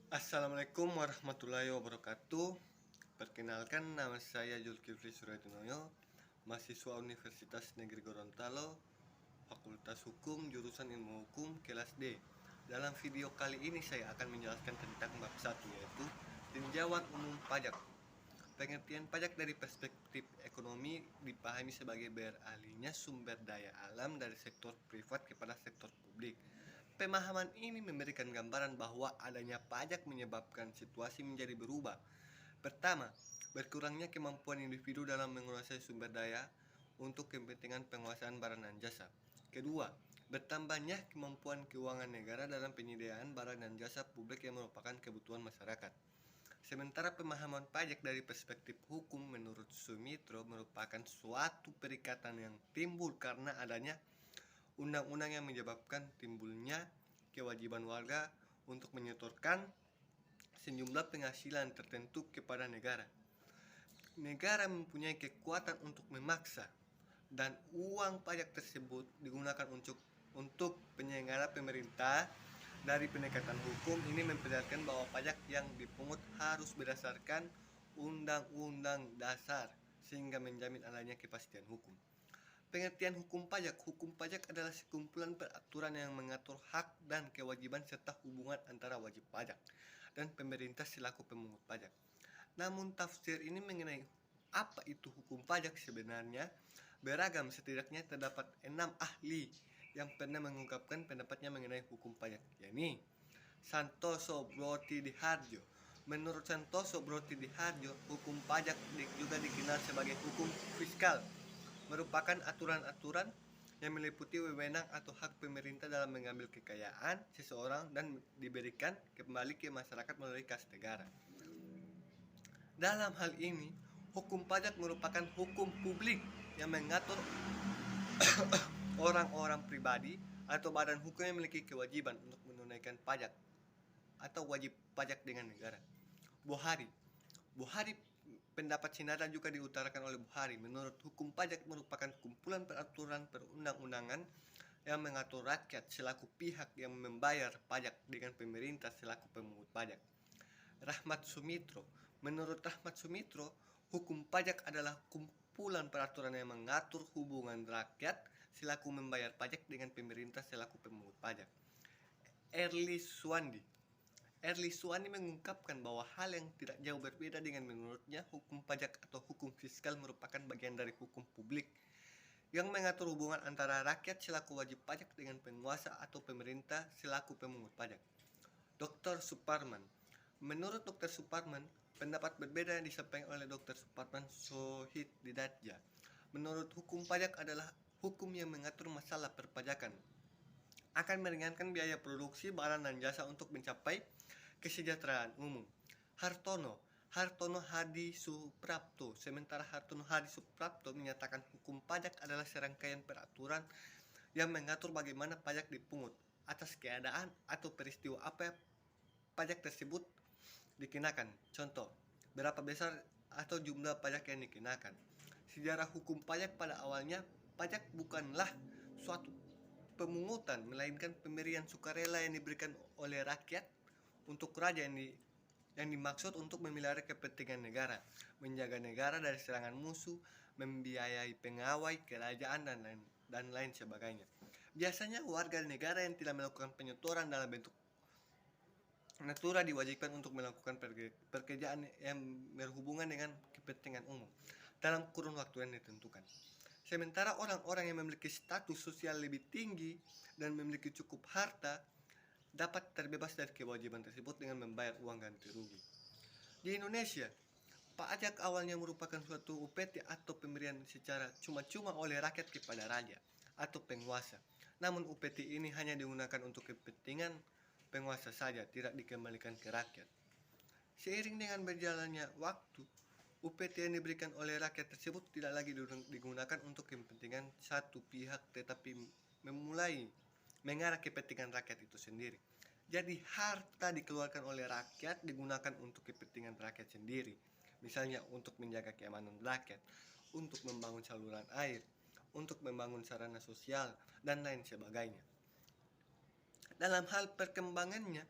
Assalamualaikum warahmatullahi wabarakatuh. Perkenalkan, nama saya Zulkifli Suryadinoyo, mahasiswa Universitas Negeri Gorontalo, Fakultas Hukum, jurusan Ilmu Hukum, kelas D. Dalam video kali ini saya akan menjelaskan tentang bab 1, yaitu tinjauan umum pajak. Pengertian pajak dari perspektif ekonomi dipahami sebagai beralihnya sumber daya alam dari sektor privat kepada sektor publik. Pemahaman ini memberikan gambaran bahwa adanya pajak menyebabkan situasi menjadi berubah. Pertama, berkurangnya kemampuan individu dalam menguasai sumber daya untuk kepentingan penguasaan barang dan jasa. Kedua, bertambahnya kemampuan keuangan negara dalam penyediaan barang dan jasa publik yang merupakan kebutuhan masyarakat. Sementara pemahaman pajak dari perspektif hukum menurut Sumitro merupakan suatu perikatan yang timbul karena adanya undang-undang yang menyebabkan timbulnya kewajiban warga untuk menyetorkan sejumlah penghasilan tertentu kepada negara. Negara mempunyai kekuatan untuk memaksa, dan uang pajak tersebut digunakan untuk penyelenggara pemerintah. Dari pendekatan hukum ini memperlihatkan bahwa pajak yang dipungut harus berdasarkan undang-undang dasar sehingga menjamin adanya kepastian hukum. Pengertian hukum pajak adalah sekumpulan peraturan yang mengatur hak dan kewajiban serta hubungan antara wajib pajak dan pemerintah selaku pemungut pajak. Namun tafsir ini mengenai apa itu hukum pajak sebenarnya beragam. Setidaknya terdapat 6 ahli yang pernah mengungkapkan pendapatnya mengenai hukum pajak, yakni Santoso Brodihardjo. Menurut Santoso Brodihardjo, hukum pajak juga dikenal sebagai hukum fiskal, merupakan aturan-aturan yang meliputi wewenang atau hak pemerintah dalam mengambil kekayaan seseorang dan diberikan kembali ke masyarakat melalui kas negara. Dalam hal ini, hukum pajak merupakan hukum publik yang mengatur orang-orang pribadi atau badan hukum yang memiliki kewajiban untuk menunaikan pajak atau wajib pajak dengan negara. Buhari pendapat Sinada juga diutarakan oleh Buhari. Menurut hukum pajak merupakan kumpulan peraturan perundang-undangan yang mengatur rakyat selaku pihak yang membayar pajak dengan pemerintah selaku pemungut pajak. Rahmat Sumitro. Menurut Rahmat Sumitro, hukum pajak adalah kumpulan peraturan yang mengatur hubungan rakyat selaku membayar pajak dengan pemerintah selaku pemungut pajak. Erli Suwandi mengungkapkan bahwa hal yang tidak jauh berbeda dengan menurutnya hukum pajak atau hukum fiskal merupakan bagian dari hukum publik yang mengatur hubungan antara rakyat selaku wajib pajak dengan penguasa atau pemerintah selaku pemungut pajak. Dr. Suparman. Menurut Dr. Suparman, pendapat berbeda yang disampaikan oleh Dr. Suparman Sohid Didadja. Menurut hukum pajak adalah hukum yang mengatur masalah perpajakan, akan meringankan biaya produksi barang dan jasa untuk mencapai kesejahteraan umum. Hartono Hadi Suprapto. Sementara Hartono Hadi Suprapto menyatakan hukum pajak adalah serangkaian peraturan yang mengatur bagaimana pajak dipungut atas keadaan atau peristiwa apa pajak tersebut dikenakan. Contoh, berapa besar atau jumlah pajak yang dikenakan. Sejarah hukum pajak pada awalnya, pajak bukanlah suatu pemungutan, melainkan pemberian sukarela yang diberikan oleh rakyat untuk raja yang dimaksud untuk memelihara kepentingan negara, menjaga negara dari serangan musuh, membiayai pengawai kerajaan dan lain sebagainya. Biasanya warga negara yang tidak melakukan penyetoran dalam bentuk natura diwajibkan untuk melakukan pekerjaan yang berhubungan dengan kepentingan umum dalam kurun waktu yang ditentukan. Sementara orang-orang yang memiliki status sosial lebih tinggi dan memiliki cukup harta dapat terbebas dari kewajiban tersebut dengan membayar uang ganti rugi. Di Indonesia, pajak awalnya merupakan suatu UPT atau pemberian secara cuma-cuma oleh rakyat kepada raja atau penguasa. Namun UPT ini hanya digunakan untuk kepentingan penguasa saja, tidak dikembalikan ke rakyat. Seiring dengan berjalannya waktu, UPT yang diberikan oleh rakyat tersebut tidak lagi digunakan untuk kepentingan satu pihak, tetapi memulai mengarah kepentingan rakyat itu sendiri. Jadi harta dikeluarkan oleh rakyat digunakan untuk kepentingan rakyat sendiri. Misalnya untuk menjaga keamanan rakyat, untuk membangun saluran air, untuk membangun sarana sosial, dan lain sebagainya. Dalam hal perkembangannya,